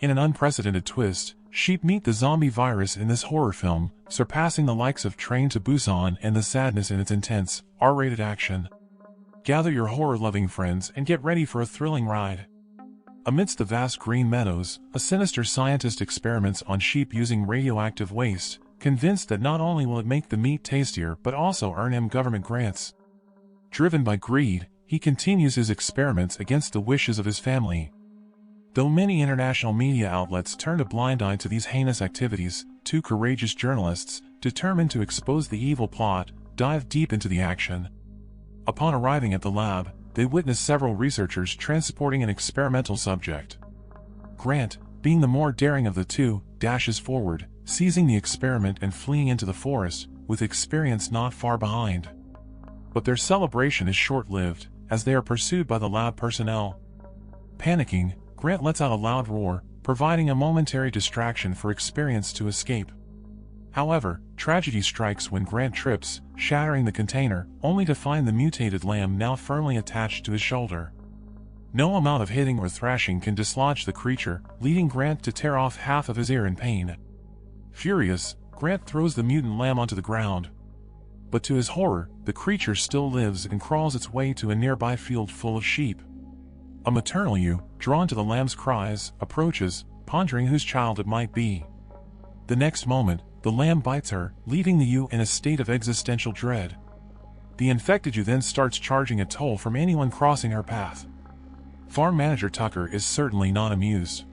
In an unprecedented twist, sheep meet the zombie virus in this horror film, surpassing the likes of Train to Busan and the sadness in its intense, R-rated action. Gather your horror-loving friends and get ready for a thrilling ride. Amidst the vast green meadows, a sinister scientist experiments on sheep using radioactive waste, convinced that not only will it make the meat tastier but also earn him government grants. Driven by greed, he continues his experiments against the wishes of his family. Though many international media outlets turned a blind eye to these heinous activities, two courageous journalists, determined to expose the evil plot, dive deep into the action. Upon arriving at the lab, they witnessed several researchers transporting an experimental subject. Grant, being the more daring of the two, dashes forward, seizing the experiment and fleeing into the forest, with experience not far behind. But their celebration is short-lived, as they are pursued by the lab personnel. Panicking, Grant lets out a loud roar, providing a momentary distraction for Experience to escape. However, tragedy strikes when Grant trips, shattering the container, only to find the mutated lamb now firmly attached to his shoulder. No amount of hitting or thrashing can dislodge the creature, leading Grant to tear off half of his ear in pain. Furious, Grant throws the mutant lamb onto the ground. But to his horror, the creature still lives and crawls its way to a nearby field full of sheep. A maternal ewe, drawn to the lamb's cries, approaches, pondering whose child it might be. The next moment, the lamb bites her, leaving the ewe in a state of existential dread. The infected ewe then starts charging a toll from anyone crossing her path. Farm manager Tucker is certainly not amused.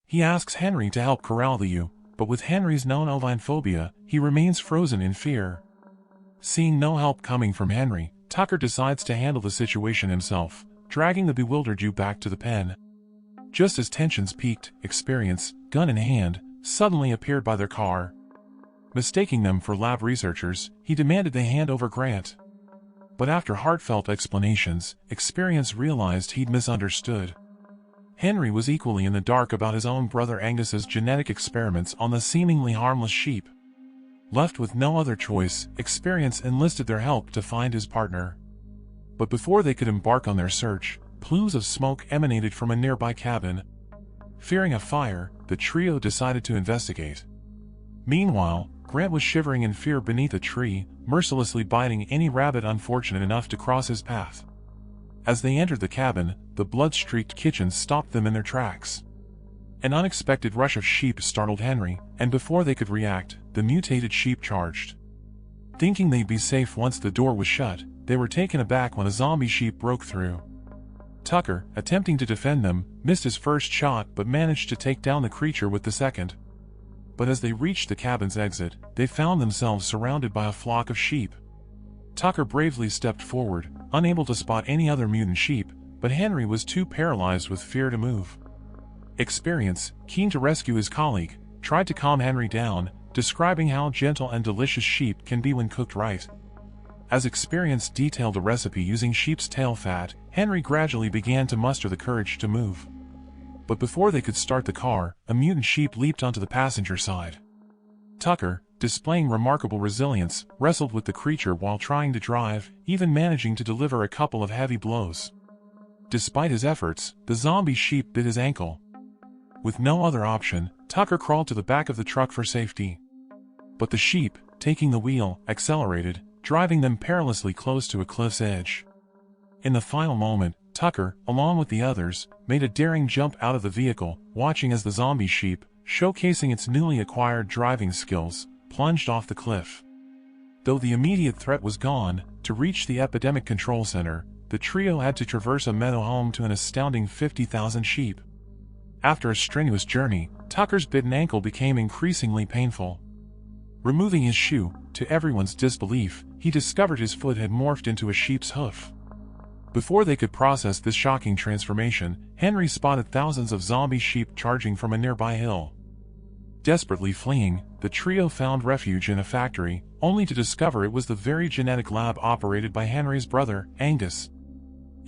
He asks Henry to help corral the ewe, but with Henry's known ovine phobia, he remains frozen in fear. Seeing no help coming from Henry, Tucker decides to handle the situation himself, dragging the bewildered ewe back to the pen. Just as tensions peaked, Experience, gun in hand, suddenly appeared by their car. Mistaking them for lab researchers, he demanded they hand over Grant. But after heartfelt explanations, Experience realized he'd misunderstood. Henry was equally in the dark about his own brother Angus's genetic experiments on the seemingly harmless sheep. Left with no other choice, Experience enlisted their help to find his partner. But before they could embark on their search, plumes of smoke emanated from a nearby cabin. Fearing a fire, the trio decided to investigate. Meanwhile, Grant was shivering in fear beneath a tree, mercilessly biting any rabbit unfortunate enough to cross his path. As they entered the cabin, the blood-streaked kitchen stopped them in their tracks. An unexpected rush of sheep startled Henry, and before they could react, the mutated sheep charged. Thinking they'd be safe once the door was shut, they were taken aback when a zombie sheep broke through. Tucker, attempting to defend them, missed his first shot but managed to take down the creature with the second. But as they reached the cabin's exit, they found themselves surrounded by a flock of sheep. Tucker bravely stepped forward, unable to spot any other mutant sheep, but Henry was too paralyzed with fear to move. Experience, keen to rescue his colleague, tried to calm Henry down, describing how gentle and delicious sheep can be when cooked right. As Experience detailed a recipe using sheep's tail fat, Henry gradually began to muster the courage to move. But before they could start the car, a mutant sheep leaped onto the passenger side. Tucker, displaying remarkable resilience, wrestled with the creature while trying to drive, even managing to deliver a couple of heavy blows. Despite his efforts, the zombie sheep bit his ankle. With no other option, Tucker crawled to the back of the truck for safety. But the sheep, taking the wheel, accelerated, driving them perilously close to a cliff's edge. In the final moment, Tucker, along with the others, made a daring jump out of the vehicle, watching as the zombie sheep, showcasing its newly acquired driving skills, plunged off the cliff. Though the immediate threat was gone, to reach the epidemic control center, the trio had to traverse a meadow home to an astounding 50,000 sheep. After a strenuous journey, Tucker's bitten ankle became increasingly painful. Removing his shoe, to everyone's disbelief, he discovered his foot had morphed into a sheep's hoof. Before they could process this shocking transformation, Henry spotted thousands of zombie sheep charging from a nearby hill. Desperately fleeing, the trio found refuge in a factory, only to discover it was the very genetic lab operated by Henry's brother, Angus.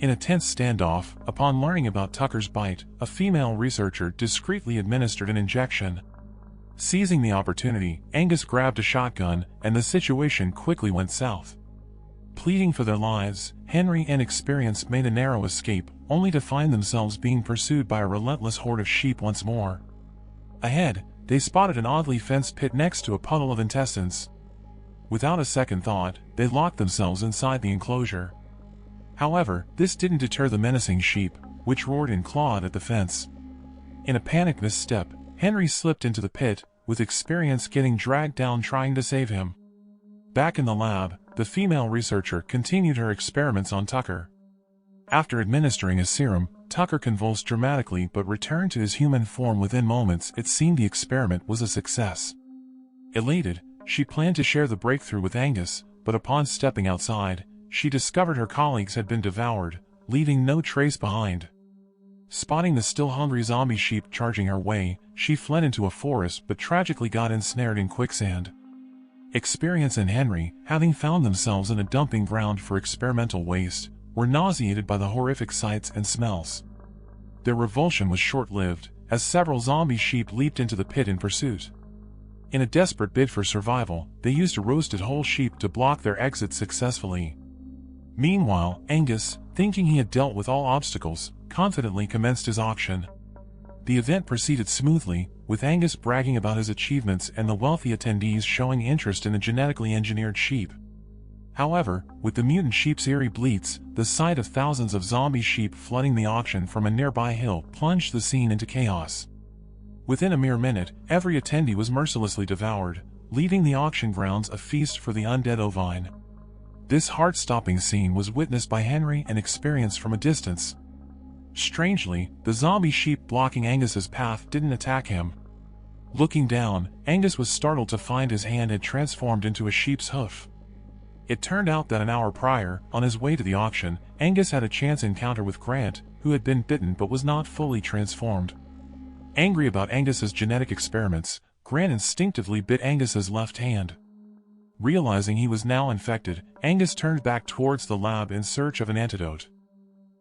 In a tense standoff, upon learning about Tucker's bite, a female researcher discreetly administered an injection. Seizing the opportunity, Angus grabbed a shotgun, and the situation quickly went south. Pleading for their lives, Henry and Experience made a narrow escape, only to find themselves being pursued by a relentless horde of sheep once more. Ahead, they spotted an oddly fenced pit next to a puddle of intestines. Without a second thought, they locked themselves inside the enclosure. However, this didn't deter the menacing sheep, which roared and clawed at the fence. In a panicked misstep, Henry slipped into the pit, with Experience getting dragged down trying to save him. Back in the lab, the female researcher continued her experiments on Tucker. After administering a serum, Tucker convulsed dramatically but returned to his human form within moments. It seemed the experiment was a success. Elated, she planned to share the breakthrough with Angus, but upon stepping outside, she discovered her colleagues had been devoured, leaving no trace behind. Spotting the still hungry zombie sheep charging her way, she fled into a forest but tragically got ensnared in quicksand. Experience and Henry, having found themselves in a dumping ground for experimental waste, were nauseated by the horrific sights and smells. Their revulsion was short-lived, as several zombie sheep leaped into the pit in pursuit. In a desperate bid for survival, they used a roasted whole sheep to block their exit successfully. Meanwhile, Angus, thinking he had dealt with all obstacles, confidently commenced his auction. The event proceeded smoothly, with Angus bragging about his achievements and the wealthy attendees showing interest in the genetically engineered sheep. However, with the mutant sheep's eerie bleats, the sight of thousands of zombie sheep flooding the auction from a nearby hill plunged the scene into chaos. Within a mere minute, every attendee was mercilessly devoured, leaving the auction grounds a feast for the undead ovine. This heart-stopping scene was witnessed by Henry and Experience from a distance. Strangely, the zombie sheep blocking Angus's path didn't attack him. Looking down, Angus was startled to find his hand had transformed into a sheep's hoof. It turned out that an hour prior, on his way to the auction, Angus had a chance encounter with Grant, who had been bitten but was not fully transformed. Angry about Angus's genetic experiments, Grant instinctively bit Angus's left hand. Realizing he was now infected, Angus turned back towards the lab in search of an antidote.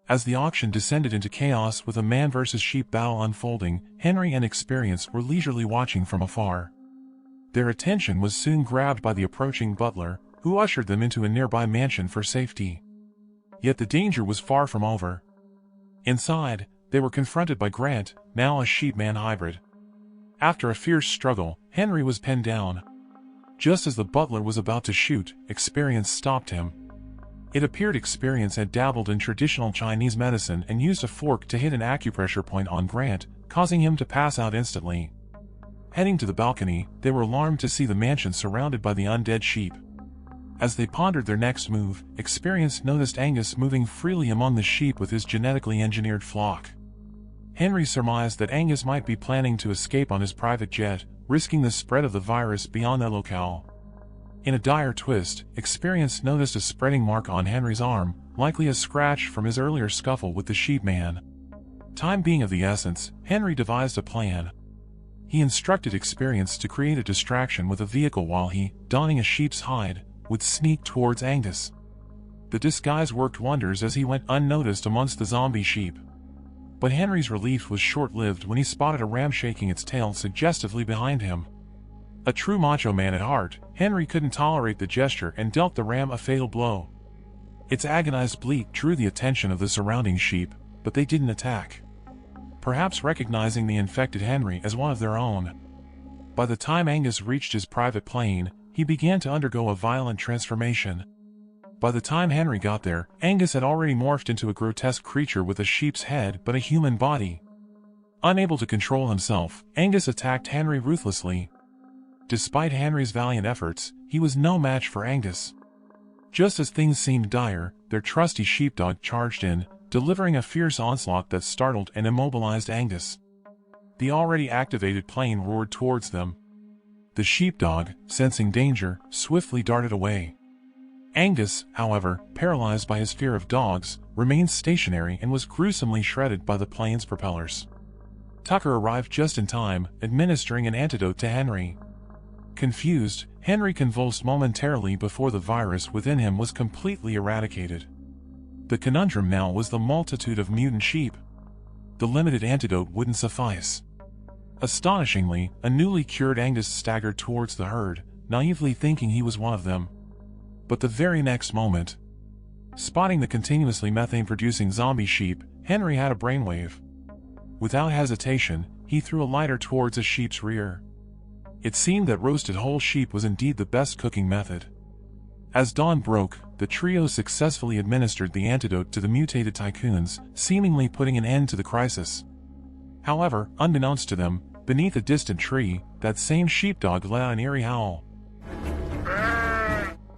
As the auction descended into chaos with a man versus sheep battle unfolding, Henry and Experience were leisurely watching from afar. Their attention was soon grabbed by the approaching butler, who ushered them into a nearby mansion for safety. Yet the danger was far from over. Inside, they were confronted by Grant, now a sheep-man hybrid. After a fierce struggle, Henry was pinned down. Just as the butler was about to shoot, Experience stopped him. It appeared Experience had dabbled in traditional Chinese medicine and used a fork to hit an acupressure point on Grant, causing him to pass out instantly. Heading to the balcony, they were alarmed to see the mansion surrounded by the undead sheep. As they pondered their next move, Experience noticed Angus moving freely among the sheep with his genetically engineered flock. Henry surmised that Angus might be planning to escape on his private jet, risking the spread of the virus beyond their locale. In a dire twist, Experience noticed a spreading mark on Henry's arm, likely a scratch from his earlier scuffle with the sheep-man. Time being of the essence, Henry devised a plan. He instructed Experience to create a distraction with a vehicle while he, donning a sheep's hide, would sneak towards Angus. The disguise worked wonders as he went unnoticed amongst the zombie sheep. But Henry's relief was short-lived when he spotted a ram shaking its tail suggestively behind him. A true macho man at heart, Henry couldn't tolerate the gesture and dealt the ram a fatal blow. Its agonized bleat drew the attention of the surrounding sheep, but they didn't attack. Perhaps recognizing the infected Henry as one of their own. By the time Angus reached his private plane, he began to undergo a violent transformation. By the time Henry got there, Angus had already morphed into a grotesque creature with a sheep's head but a human body. Unable to control himself, Angus attacked Henry ruthlessly. Despite Henry's valiant efforts, he was no match for Angus. Just as things seemed dire, their trusty sheepdog charged in, delivering a fierce onslaught that startled and immobilized Angus. The already activated plane roared towards them. The sheepdog, sensing danger, swiftly darted away. Angus, however, paralyzed by his fear of dogs, remained stationary and was gruesomely shredded by the plane's propellers. Tucker arrived just in time, administering an antidote to Henry. Confused, Henry convulsed momentarily before the virus within him was completely eradicated. The conundrum now was the multitude of mutant sheep. The limited antidote wouldn't suffice. Astonishingly, a newly cured Angus staggered towards the herd, naively thinking he was one of them. But the very next moment, Spotting the continuously methane-producing zombie sheep, Henry had a brainwave. Without hesitation, he threw a lighter towards a sheep's rear. It seemed that roasted whole sheep was indeed the best cooking method. As dawn broke, the trio successfully administered the antidote to the mutated tycoons, seemingly putting an end to the crisis. However, unbeknownst to them, beneath a distant tree, that same sheepdog let out an eerie howl.